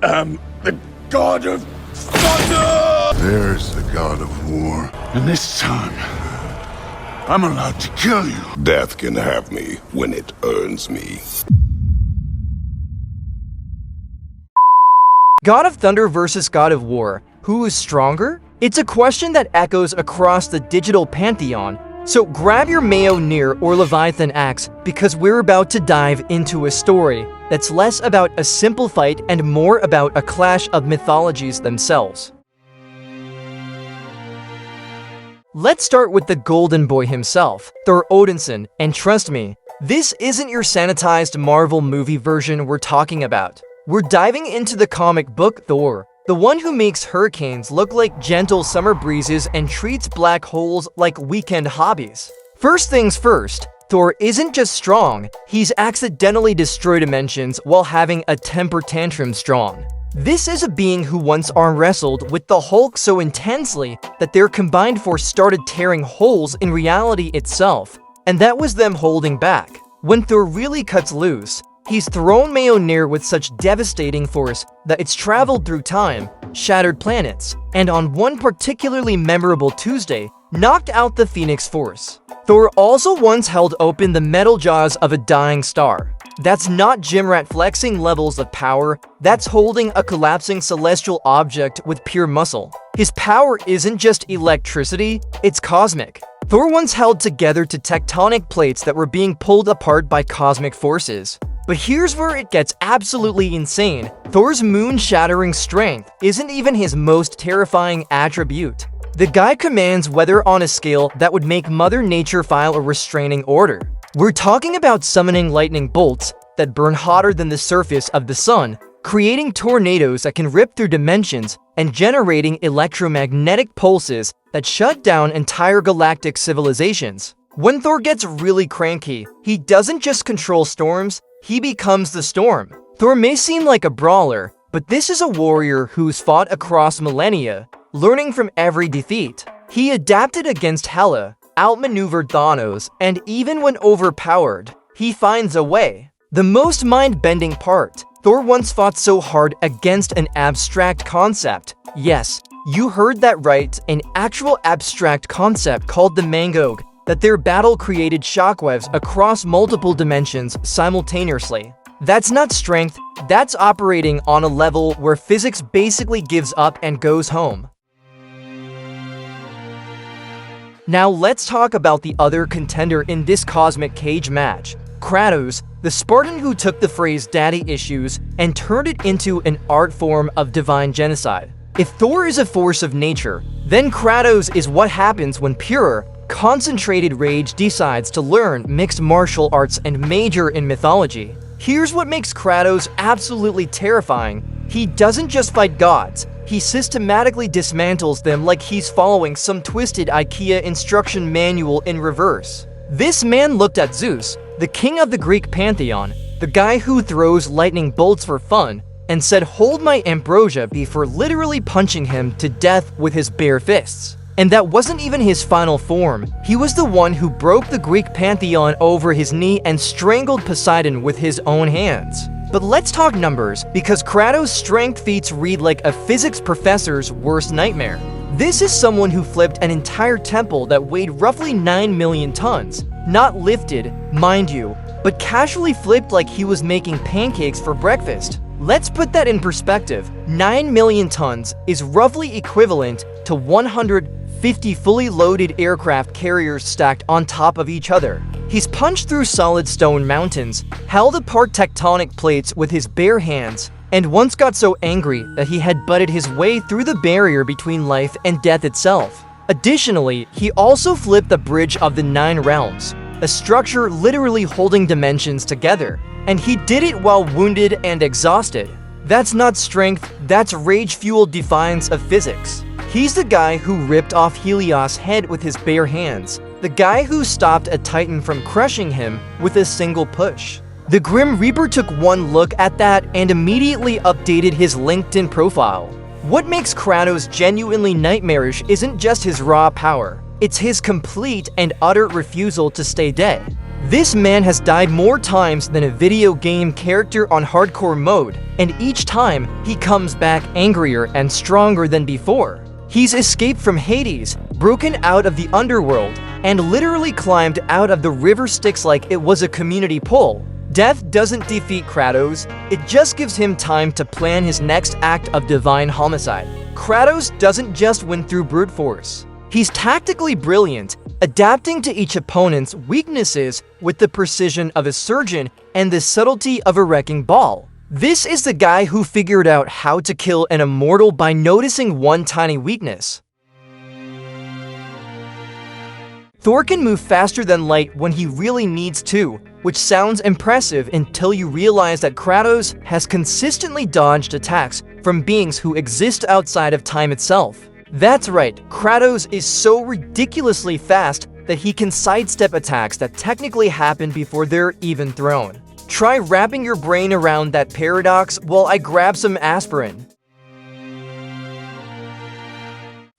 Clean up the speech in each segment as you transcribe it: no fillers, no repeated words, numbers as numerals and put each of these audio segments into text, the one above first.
am the god of thunder! There's the god of war. And this time, I'm allowed to kill you. Death can have me when it earns me. God of Thunder versus God of War. Who is stronger? It's a question that echoes across the digital pantheon. So grab your Mjolnir or Leviathan axe because we're about to dive into a story that's less about a simple fight and more about a clash of mythologies themselves. Let's start with the golden boy himself, Thor Odinson, and trust me, this isn't your sanitized Marvel movie version we're talking about. We're diving into the comic book Thor, the one who makes hurricanes look like gentle summer breezes and treats black holes like weekend hobbies. First things first, Thor isn't just strong, he's accidentally destroyed dimensions while having a temper tantrum strong. This is a being who once arm wrestled with the Hulk so intensely that their combined force started tearing holes in reality itself, and that was them holding back. When Thor really cuts loose, he's thrown Mjolnir with such devastating force that it's traveled through time, shattered planets, and on one particularly memorable Tuesday, knocked out the Phoenix Force. Thor also once held open the metal jaws of a dying star. That's not gym rat flexing levels of power, that's holding a collapsing celestial object with pure muscle. His power isn't just electricity, it's cosmic. Thor once held together to tectonic plates that were being pulled apart by cosmic forces. But here's where it gets absolutely insane. Thor's moon-shattering strength isn't even his most terrifying attribute. The guy commands weather on a scale that would make Mother Nature file a restraining order. We're talking about summoning lightning bolts that burn hotter than the surface of the sun, creating tornadoes that can rip through dimensions, and generating electromagnetic pulses that shut down entire galactic civilizations. When Thor gets really cranky, he doesn't just control storms, he becomes the storm. Thor may seem like a brawler, but this is a warrior who's fought across millennia, learning from every defeat. He adapted against Hela, outmaneuvered Thanos, and even when overpowered, he finds a way. The most mind-bending part, Thor once fought so hard against an abstract concept. Yes, you heard that right, an actual abstract concept called the Mangog, that their battle created shockwaves across multiple dimensions simultaneously. That's not strength, that's operating on a level where physics basically gives up and goes home. Now let's talk about the other contender in this cosmic cage match, Kratos, the Spartan who took the phrase daddy issues and turned it into an art form of divine genocide. If Thor is a force of nature, then Kratos is what happens when pure, concentrated rage decides to learn mixed martial arts and major in mythology. Here's what makes Kratos absolutely terrifying. He doesn't just fight gods, he systematically dismantles them like he's following some twisted IKEA instruction manual in reverse. This man looked at Zeus, the king of the Greek pantheon, the guy who throws lightning bolts for fun, and said, "Hold my ambrosia," before literally punching him to death with his bare fists. And that wasn't even his final form. He was the one who broke the Greek pantheon over his knee and strangled Poseidon with his own hands. But let's talk numbers, because Kratos' strength feats read like a physics professor's worst nightmare. This is someone who flipped an entire temple that weighed roughly 9 million tons. Not lifted, mind you, but casually flipped like he was making pancakes for breakfast. Let's put that in perspective. 9 million tons is roughly equivalent to 150 fully loaded aircraft carriers stacked on top of each other. He's punched through solid stone mountains, held apart tectonic plates with his bare hands, and once got so angry that he had butted his way through the barrier between life and death itself. Additionally, he also flipped the Bridge of the Nine Realms, a structure literally holding dimensions together, and he did it while wounded and exhausted. That's not strength, that's rage-fueled defiance of physics. He's the guy who ripped off Helios' head with his bare hands, the guy who stopped a Titan from crushing him with a single push. The Grim Reaper took one look at that and immediately updated his LinkedIn profile. What makes Kratos genuinely nightmarish isn't just his raw power, it's his complete and utter refusal to stay dead. This man has died more times than a video game character on hardcore mode, and each time he comes back angrier and stronger than before. He's escaped from Hades, broken out of the underworld, and literally climbed out of the river Styx like it was a community poll. Death doesn't defeat Kratos, it just gives him time to plan his next act of divine homicide. Kratos doesn't just win through brute force. He's tactically brilliant, adapting to each opponent's weaknesses with the precision of a surgeon and the subtlety of a wrecking ball. This is the guy who figured out how to kill an immortal by noticing one tiny weakness. Thor can move faster than light when he really needs to, which sounds impressive until you realize that Kratos has consistently dodged attacks from beings who exist outside of time itself. That's right, Kratos is so ridiculously fast that he can sidestep attacks that technically happen before they're even thrown. Try wrapping your brain around that paradox while I grab some aspirin.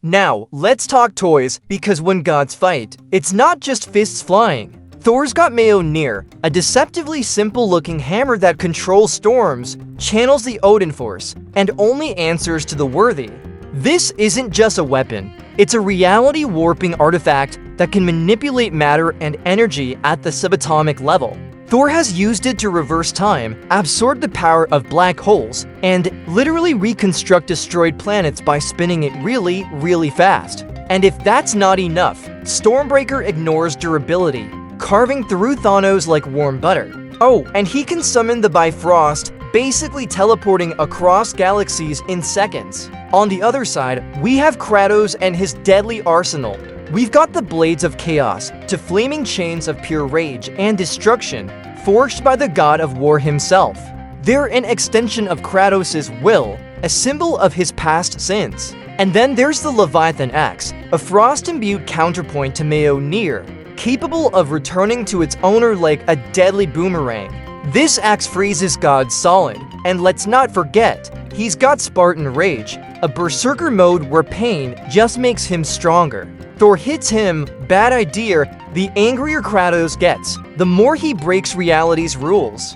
Now, let's talk toys, because when gods fight, it's not just fists flying. Thor's got Mjolnir, a deceptively simple-looking hammer that controls storms, channels the Odin force, and only answers to the worthy. This isn't just a weapon, it's a reality-warping artifact that can manipulate matter and energy at the subatomic level. Thor has used it to reverse time, absorb the power of black holes, and literally reconstruct destroyed planets by spinning it really, really fast. And if that's not enough, Stormbreaker ignores durability, carving through Thanos like warm butter. Oh, and he can summon the Bifrost, basically teleporting across galaxies in seconds. On the other side, we have Kratos and his deadly arsenal. We've got the Blades of Chaos to flaming chains of pure rage and destruction, forged by the god of war himself. They're an extension of Kratos' will, a symbol of his past sins. And then there's the Leviathan axe, a frost-imbued counterpoint to Mjolnir, capable of returning to its owner like a deadly boomerang. This axe freezes gods solid, and let's not forget, he's got Spartan Rage, a berserker mode where pain just makes him stronger. Thor hits him, bad idea, the angrier Kratos gets, the more he breaks reality's rules.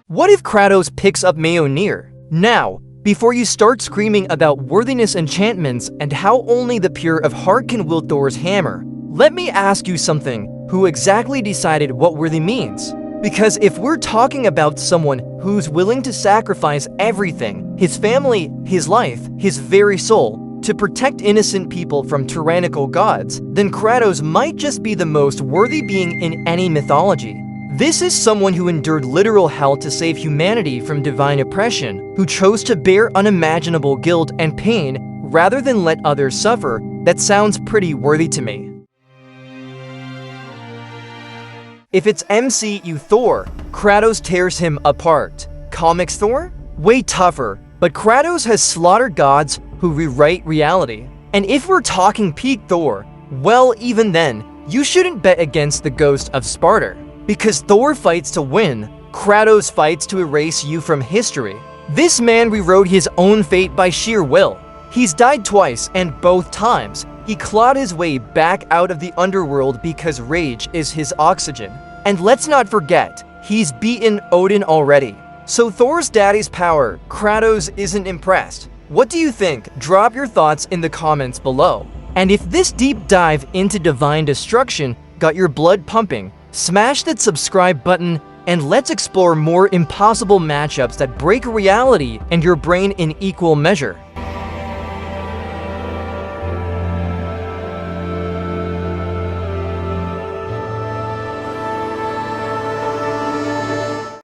What if Kratos picks up Mjolnir? Now, before you start screaming about worthiness enchantments and how only the pure of heart can wield Thor's hammer, let me ask you something. Who exactly decided what worthy means? Because if we're talking about someone who's willing to sacrifice everything, his family, his life, his very soul, to protect innocent people from tyrannical gods, then Kratos might just be the most worthy being in any mythology. This is someone who endured literal hell to save humanity from divine oppression, who chose to bear unimaginable guilt and pain rather than let others suffer. That sounds pretty worthy to me. If it's MCU Thor, Kratos tears him apart. Comics Thor? Way tougher, but Kratos has slaughtered gods who rewrite reality. And if we're talking peak Thor, well, even then, you shouldn't bet against the Ghost of Sparta. Because Thor fights to win, Kratos fights to erase you from history. This man rewrote his own fate by sheer will. He's died twice, and both times, he clawed his way back out of the underworld because rage is his oxygen. And let's not forget, he's beaten Odin already. So Thor's daddy's power, Kratos isn't impressed. What do you think? Drop your thoughts in the comments below. And if this deep dive into divine destruction got your blood pumping, smash that subscribe button and let's explore more impossible matchups that break reality and your brain in equal measure.